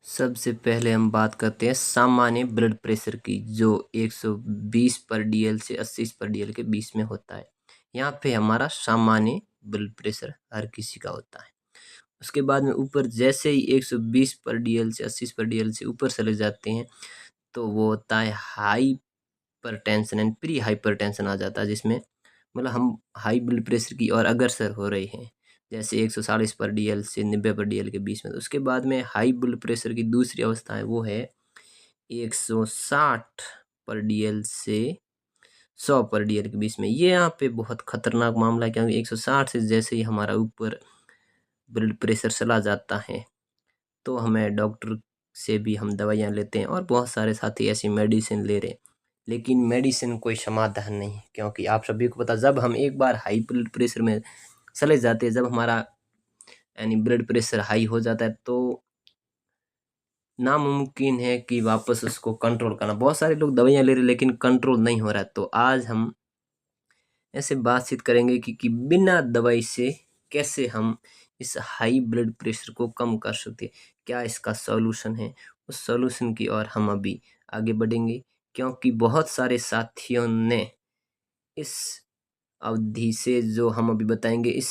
सबसे पहले हम बात करते हैं सामान्य ब्लड प्रेशर की, जो 120 पर डीएल से 80 पर डीएल के बीच में होता है। यहाँ पे हमारा सामान्य ब्लड प्रेशर हर किसी का होता है। उसके बाद में ऊपर जैसे ही 120 पर डीएल से 80 पर डीएल से ऊपर चले जाते हैं तो वो होता है हाइपरटेंशन एंड प्री हाइपरटेंशन आ जाता है, जिसमें मतलब हम हाई ब्लड प्रेशर की ओर अग्रसर हो रहे हैं, जैसे 140 पर डीएल से 90 पर डीएल के बीच में। तो उसके बाद में हाई ब्लड प्रेशर की दूसरी अवस्था है, वो है 160 पर डीएल से 100 पर डीएल के बीच में। ये यहाँ पे बहुत खतरनाक मामला है, क्योंकि 160 से जैसे ही हमारा ऊपर ब्लड प्रेशर चला जाता है तो हमें डॉक्टर से भी हम दवाइयाँ लेते हैं और बहुत सारे साथी ऐसी मेडिसिन ले रहे हैं, लेकिन मेडिसिन कोई समाधान नहीं है। क्योंकि आप सभी को पता, जब हम एक बार हाई ब्लड प्रेशर में चले जाते हैं, जब हमारा यानी ब्लड प्रेशर हाई हो जाता है, तो नामुमकिन है कि वापस उसको कंट्रोल करना। बहुत सारे लोग दवाइयाँ ले रहे हैं लेकिन कंट्रोल नहीं हो रहा है। तो आज हम ऐसे बातचीत करेंगे कि बिना दवाई से कैसे हम इस हाई ब्लड प्रेशर को कम कर सकते हैं, क्या इसका सॉल्यूशन है। उस सॉल्यूशन की ओर हम अभी आगे बढ़ेंगे, क्योंकि बहुत सारे साथियों ने इस अवधि से, जो हम अभी बताएंगे, इस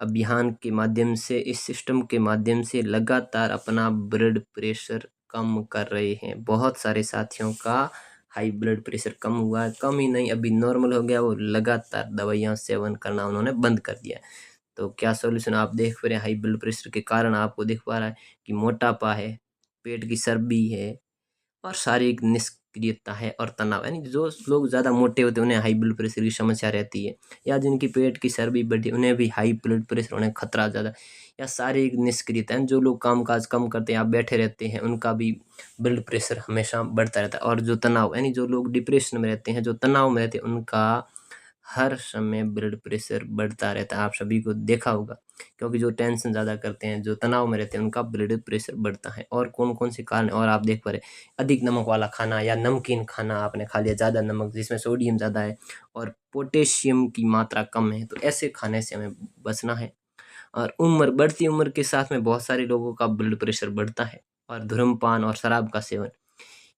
अभियान के माध्यम से, इस सिस्टम के माध्यम से लगातार अपना ब्लड प्रेशर कम कर रहे हैं। बहुत सारे साथियों का हाई ब्लड प्रेशर कम हुआ है, कम ही नहीं अभी नॉर्मल हो गया। वो लगातार दवाइयाँ सेवन करना उन्होंने बंद कर दिया। तो क्या सॉल्यूशन आप देख पा रहे हैं। हाई ब्लड प्रेशर के कारण आपको दिख पा रहा है कि मोटापा है, पेट की चर्बी है, और शारीरिक निष्क्रियता है और तनाव। यानी जो लोग ज़्यादा मोटे होते हैं उन्हें हाई ब्लड प्रेशर की समस्या रहती है, या जिनकी पेट की चर्बी बढ़ी उन्हें भी हाई ब्लड प्रेशर होने का खतरा ज़्यादा। या शारीरिक निष्क्रियता है, जो लोग काम काज कम करते हैं, आप बैठे रहते हैं, उनका भी ब्लड प्रेशर हमेशा बढ़ता रहता है। और जो तनाव, यानी जो लोग डिप्रेशन में रहते हैं, जो तनाव में रहते हैं, उनका हर समय ब्लड प्रेशर बढ़ता रहता है। आप सभी को देखा होगा, क्योंकि जो टेंशन ज़्यादा करते हैं, जो तनाव में रहते हैं, उनका ब्लड प्रेशर बढ़ता है। और कौन कौन से कारण, और आप देख पा रहे, अधिक नमक वाला खाना या नमकीन खाना आपने खा लिया, ज़्यादा नमक जिसमें सोडियम ज़्यादा है और पोटेशियम की मात्रा कम है, तो ऐसे खाने से हमें बचना है। और बढ़ती उम्र के साथ में बहुत सारे लोगों का ब्लड प्रेशर बढ़ता है। और धूम्रपान और शराब का सेवन,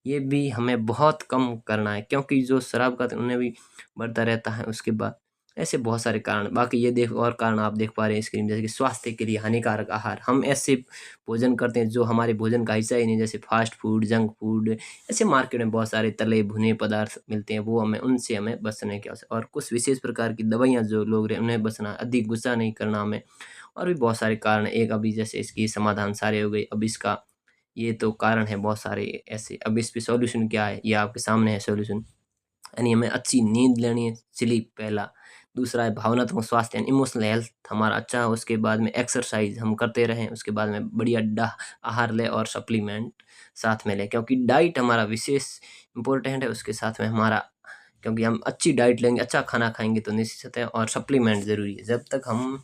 ये भी हमें बहुत कम करना है, क्योंकि जो शराब का उन्हें भी बढ़ता रहता है। उसके बाद ऐसे बहुत सारे कारण, बाकी ये देख और कारण आप देख पा रहे हैं स्क्रीन, जैसे कि स्वास्थ्य के लिए हानिकारक आहार। हम ऐसे भोजन करते हैं जो हमारे भोजन का हिस्सा ही नहीं, जैसे फास्ट फूड, जंक फूड। ऐसे मार्केट में बहुत सारे तले भुने पदार्थ मिलते हैं, वो उनसे हमें बचने की आवश्यकता। और कुछ विशेष प्रकार की दवाइयाँ जो लोग रहे उन्हें बचना, अधिक गुस्सा नहीं करना हमें। और भी बहुत सारे कारण हैं। एक अभी जैसे इसकी समाधान सारे हो गए, अब इसका ये तो कारण है बहुत सारे ऐसे। अब इस पे सॉल्यूशन क्या है, ये आपके सामने है सॉल्यूशन। यानी हमें अच्छी नींद लेनी है, स्लीप पहला। दूसरा है भावनात्मक स्वास्थ्य यानी इमोशनल हेल्थ हमारा अच्छा हो। उसके बाद में एक्सरसाइज हम करते रहें। उसके बाद में बढ़िया आहार लें और सप्लीमेंट साथ में लें, क्योंकि डाइट हमारा विशेष इम्पोर्टेंट है। उसके साथ में हमारा, क्योंकि हम अच्छी डाइट लेंगे, अच्छा खाना खाएंगे, तो निश्चित है। और सप्लीमेंट ज़रूरी है। जब तक हम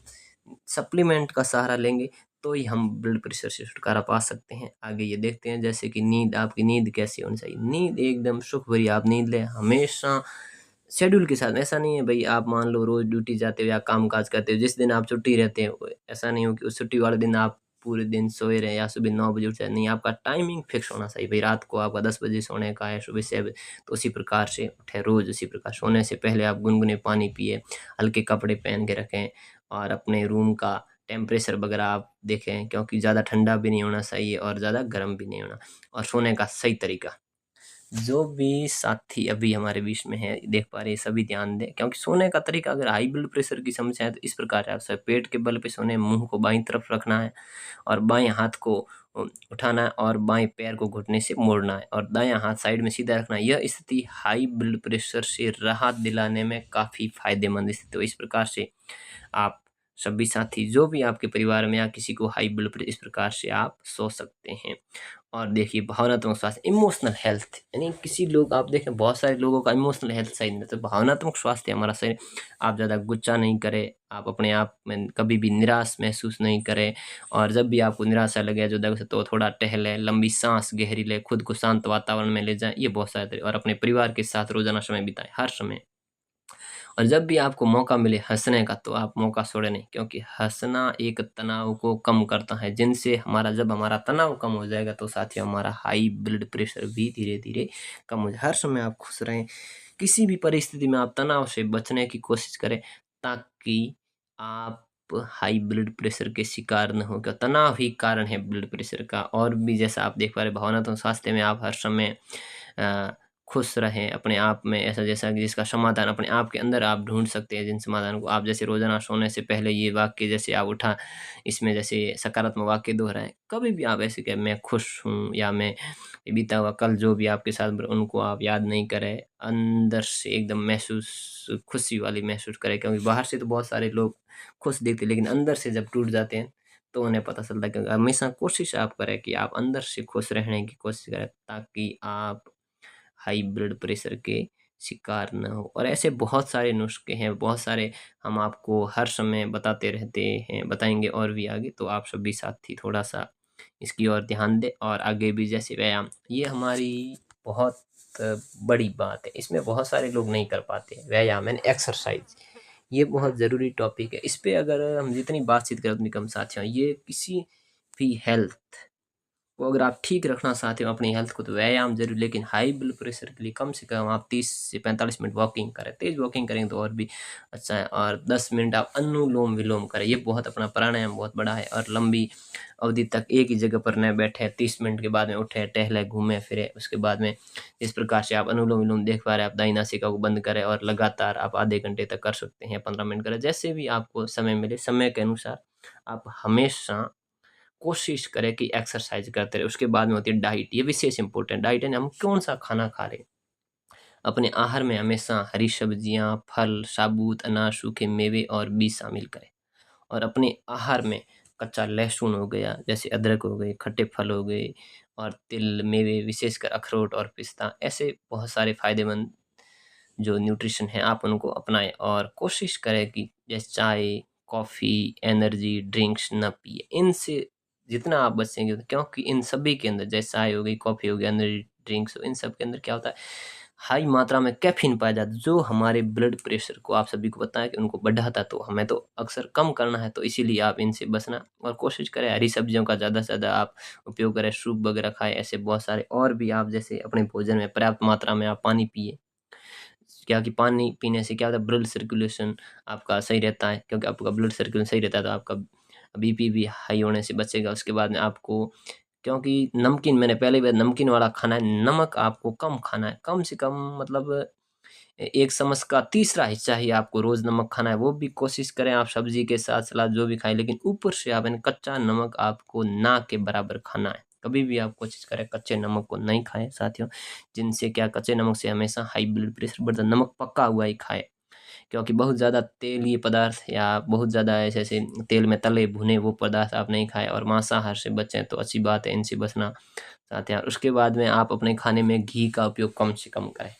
सप्लीमेंट का सहारा लेंगे तो ही हम ब्लड प्रेशर से छुटकारा पा सकते हैं। आगे ये देखते हैं, जैसे कि नींद, आपकी नींद कैसी होनी चाहिए। नींद एकदम सुख भरी आप नींद लें, हमेशा शेड्यूल के साथ। ऐसा नहीं है भाई आप मान लो रोज ड्यूटी जाते हो या काम काज करते हो, जिस दिन आप छुट्टी रहते हो, ऐसा नहीं हो कि उस छुट्टी वाले दिन आप पूरे दिन सोए रहे या सुबह 9 बजे उठ जाए। नहीं, आपका टाइमिंग फिक्स होना चाहिए भाई। रात को आपका 10 बजे सोने का है, सुबह 6 बजे, तो उसी प्रकार से उठे रोज। उसी प्रकार सोने से पहले आप गुनगुने पानी पिए, हल्के कपड़े पहन के रखें, और अपने रूम का टेम्परेचर वगैरह आप देखें, क्योंकि ज़्यादा ठंडा भी नहीं होना चाहिए और ज़्यादा गर्म भी नहीं होना। और सोने का सही तरीका, जो भी साथी अभी हमारे बीच में है देख पा रहे हैं, सभी ध्यान दें। क्योंकि सोने का तरीका, अगर हाई ब्लड प्रेशर की समस्या है तो इस प्रकार है। आपसे पेट के बल पे सोने, मुंह को बाईं तरफ रखना है, और बाएं हाथ को उठाना है, और बाएं पैर को घुटने से मोड़ना है, और दायां हाथ साइड में सीधा रखना है। यह स्थिति हाई ब्लड प्रेशर से राहत दिलाने में काफ़ी फायदेमंद स्थिति। तो इस प्रकार से आप सभी साथी, जो भी आपके परिवार में या किसी को हाई ब्लड प्रेशर, इस प्रकार से आप सो सकते हैं। और देखिए भावनात्मक स्वास्थ्य, इमोशनल हेल्थ, यानी किसी लोग, आप देखें बहुत सारे लोगों का इमोशनल हेल्थ सही नहीं है। तो भावनात्मक स्वास्थ्य हमारा सही, आप ज़्यादा गुस्सा नहीं करें, आप अपने आप में कभी भी निराश महसूस नहीं करें। और जब भी आपको निराशा लगे जो दर्द, तो थोड़ा टहलें, लंबी सांस गहरी लें, खुद को शांत वातावरण में ले जाएं। ये बहुत सारे और अपने परिवार के साथ रोजाना समय बिताएं, हर समय। और जब भी आपको मौका मिले हँसने का तो आप मौका छोड़े नहीं, क्योंकि हँसना एक तनाव को कम करता है, जिनसे जब हमारा तनाव कम हो जाएगा तो साथियों हमारा हाई ब्लड प्रेशर भी धीरे-धीरे कम हो जाए। हर समय आप खुश रहें, किसी भी परिस्थिति में आप तनाव से बचने की कोशिश करें, ताकि आप हाई ब्लड प्रेशर के शिकार न हों। क्या तनाव ही कारण है ब्लड प्रेशर का। और भी जैसा आप देख पा रहे भावनात्मक स्वास्थ्य में आप हर समय अ, खुश रहें अपने आप में, ऐसा जैसा कि जिसका समाधान अपने आप के अंदर आप ढूँढ सकते हैं, जिन समाधान को आप जैसे रोज़ाना सोने से पहले ये वाक्य जैसे आप इसमें जैसे सकारात्मक वाक्य दोहराएँ। कभी भी आप ऐसे कहें मैं खुश हूँ, या मैं बीता हुआ कल जो भी आपके साथ उनको आप याद नहीं करें। अंदर से एकदम खुशी वाली महसूस करें, क्योंकि बाहर से तो बहुत सारे लोग खुश दिखते हैं, लेकिन अंदर से जब टूट जाते हैं तो उन्हें पता चलता है। क्योंकि हमेशा कोशिश आप करें कि आप अंदर से खुश रहने की कोशिश करें, ताकि आप हाई ब्लड प्रेशर के शिकार ना हो। और ऐसे बहुत सारे नुस्खे हैं, बहुत सारे हम आपको हर समय बताते रहते हैं, बताएँगे और भी आगे। तो आप सभी साथी थोड़ा-सा इसकी ओर ध्यान दें, और आगे भी जैसे व्यायाम, ये हमारी बहुत बड़ी बात है। इसमें बहुत सारे लोग नहीं कर पाते हैं, व्यायाम यानी एक्सरसाइज़। ये बहुत ज़रूरी टॉपिक है। इस पे अगर हम जितनी बातचीत करें उतनी कम साथियों। ये किसी भी हेल्थ को अगर आप ठीक रखना चाहते हो अपनी हेल्थ को, तो व्यायाम ज़रूर, लेकिन हाई ब्लड प्रेशर के लिए कम से कम आप 30 से 45 मिनट वॉकिंग करें। तेज़ वॉकिंग करेंगे तो और भी अच्छा है, और 10 मिनट आप अनुलोम-विलोम करें। ये बहुत अपना प्राणायाम बहुत बड़ा है, और लंबी अवधि तक एक ही जगह पर न बैठें, 30 मिनट के बाद में उठें, टहलें, घूमें-फिरें। उसके बाद में इस प्रकार से आप अनुलोम-विलोम देख पा रहे हैं, आप दाहिनी नासिका को बंद करें और लगातार आप आधे घंटे तक कर सकते हैं, 15 मिनट करें। जैसे भी आपको समय मिले, समय के अनुसार आप हमेशा कोशिश करें कि एक्सरसाइज करते रहें। उसके बाद में होती है डाइट, ये विशेष इंपॉर्टेंट डाइट है, हम कौन-सा खाना खा रहे हैं। अपने आहार में हमेशा हरी सब्जियाँ, फल, साबुत अनाज, सूखे मेवे और बीज शामिल करें। और अपने आहार में कच्चा लहसुन हो गया, जैसे अदरक हो गए, खट्टे फल हो गए, और तिल, मेवे, विशेषकर अखरोट और पिस्ता, ऐसे बहुत सारे फ़ायदेमंद जो न्यूट्रिशन है आप उनको अपनाएँ, और कोशिश करें कि जैसे चाय, कॉफ़ी, एनर्जी ड्रिंक्स ना पिएँ। इनसे जितना आप बचेंगे, क्योंकि इन सभी के अंदर जैसे चाय हो गई, कॉफ़ी हो गई, एनर्जी ड्रिंक्स, इन सब के अंदर क्या होता है, हाई मात्रा में कैफ़ीन पाया जाता है, जो हमारे ब्लड प्रेशर को आप सभी को पता है कि उनको बढ़ाता है। तो हमें तो अक्सर कम करना है, तो इसीलिए आप इनसे बचना और कोशिश करें हरी सब्जियों का ज़्यादा से ज़्यादा आप उपयोग करें, सूप वगैरह खाएँ। ऐसे बहुत सारे और भी आप जैसे अपने भोजन में पर्याप्त मात्रा में आप पानी पिएँ। क्या कि पानी पीने से क्या होता है, ब्लड सर्कुलेशन आपका सही रहता है, क्योंकि आपका ब्लड सर्कुलेशन सही रहता है तो आपका बीपी भी हाई होने से बचेगा। उसके बाद में आपको, क्योंकि नमकीन, मैंने पहले भी नमकीन वाला खाना है, नमक आपको कम खाना है, कम से कम मतलब 1 चम्मच का तीसरा हिस्सा ही आपको रोज़ नमक खाना है। वो भी कोशिश करें आप सब्ज़ी के साथ सलाद जो भी खाएँ, लेकिन ऊपर से आप यानी कच्चा नमक आपको ना के बराबर खाना है। कभी भी आप कोशिश करें कच्चे नमक को नहीं खाएँ साथियों, जिनसे क्या, कच्चे नमक से हमेशा हाई ब्लड प्रेशर बढ़ता है। नमक पका हुआ ही खाएँ, क्योंकि बहुत ज़्यादा तेलीय पदार्थ या बहुत ज़्यादा ऐसे-ऐसे तेल में तले भुने वो पदार्थ आप नहीं खाएँ, और मांसाहार से बचें तो अच्छी बात है, इनसे बचना साथियों। उसके बाद में आप अपने खाने में घी का उपयोग कम से कम करें।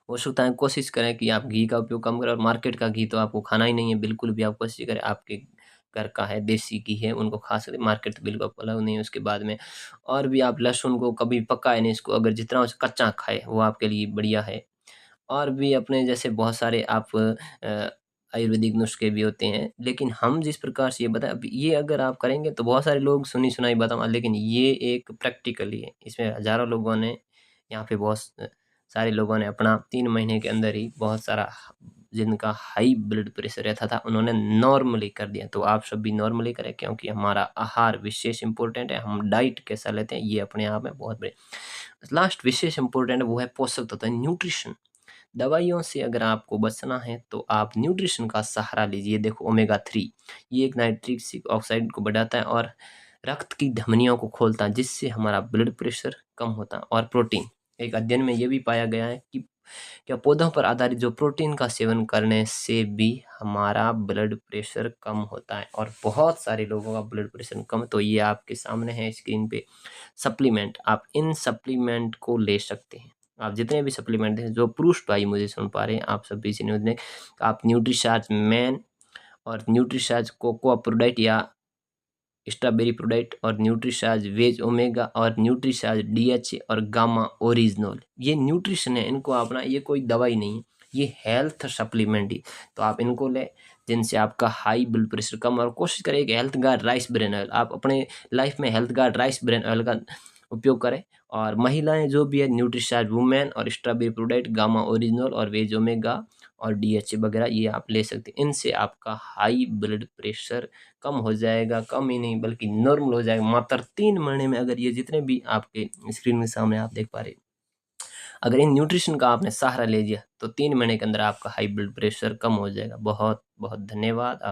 हो सकता है कोशिश करें कि आप घी का उपयोग कम करें, और मार्केट का घी तो आपको खाना ही नहीं है बिल्कुल भी। आप कोशिश करें आपके घर का है, देसी घी है, उनको खा सकते हैं। मार्केट तो बिल्कुल अलाउ नहीं है। उसके बाद में और भी आप लहसुन को कभी पकाएँ नहीं, इसको अगर जितना हो सके कच्चा खाएँ, वो आपके लिए बढ़िया है। और भी अपने जैसे बहुत सारे आप आयुर्वेदिक नुस्खे भी होते हैं, लेकिन हम जिस प्रकार से ये बताएँ, अब ये अगर आप करेंगे तो बहुत सारे लोग सुनी-सुनाई बातों, लेकिन ये एक प्रैक्टिकली है। इसमें हज़ारों लोगों ने, यहाँ पे बहुत सारे लोगों ने अपना 3 महीने के अंदर ही बहुत सारा जिनका हाई ब्लड प्रेशर रहता था, उन्होंने नॉर्मली कर दिया। तो आप सब भी नॉर्मली करें, क्योंकि हमारा आहार विशेष इम्पोर्टेंट है। हम डाइट कैसा लेते हैं, ये अपने आप में बहुत बड़े लास्ट विशेष इम्पोर्टेंट है, वो है पोषक तत्व, न्यूट्रिशन। दवाइयों से अगर आपको बचना है तो आप न्यूट्रिशन का सहारा लीजिए। देखो ओमेगा 3 ये एक नाइट्रिक ऑक्साइड को बढ़ाता है और रक्त की धमनियों को खोलता है, जिससे हमारा ब्लड प्रेशर कम होता है। और प्रोटीन, एक अध्ययन में ये भी पाया गया है कि क्या पौधों पर आधारित जो प्रोटीन का सेवन करने से भी हमारा ब्लड प्रेशर कम होता है, और बहुत सारे लोगों का ब्लड प्रेशर कम। तो ये आपके सामने है स्क्रीन पे सप्लीमेंट, आप इन सप्लीमेंट को ले सकते हैं। आप जितने भी सप्लीमेंट हैं, जो पुरुष भाई मुझे सुन पा रहे हैं, आप सभी से निवेदन है, आप न्यूट्रीचार्ज मैन और न्यूट्रीचार्ज कोकोआ प्रोडक्ट या स्ट्रॉबेरी प्रोडक्ट और न्यूट्रीचार्ज वेज ओमेगा और न्यूट्रीचार्ज डीएचए और गामा ओरिजिनल, ये न्यूट्रिशन है, इनको अपना, ये कोई दवाई नहीं है। ये हेल्थ सप्लीमेंट ही, तो आप इनको लें जिनसे आपका हाई ब्लड प्रेशर कम। और कोशिश करें कि health guard rice bran oil, आप अपने लाइफ में health guard rice bran oil का उपयोग करें। और महिलाएं जो भी है न्यूट्रिशार्ज वुमेन और स्ट्रॉबेरी प्रोडक्ट गामा ओरिजिनल और वेज ओमेगा और डीएचए वगैरह ये आप ले सकते हैं। इनसे आपका हाई ब्लड प्रेशर कम हो जाएगा, कम ही नहीं बल्कि नॉर्मल हो जाएगा मात्र 3 महीने में। अगर ये जितने भी आपके स्क्रीन के सामने आप देख पा रहे, अगर इन न्यूट्रिशन का आपने सहारा ले लिया तो 3 महीने के अंदर आपका हाई ब्लड प्रेशर कम हो जाएगा। बहुत बहुत धन्यवाद।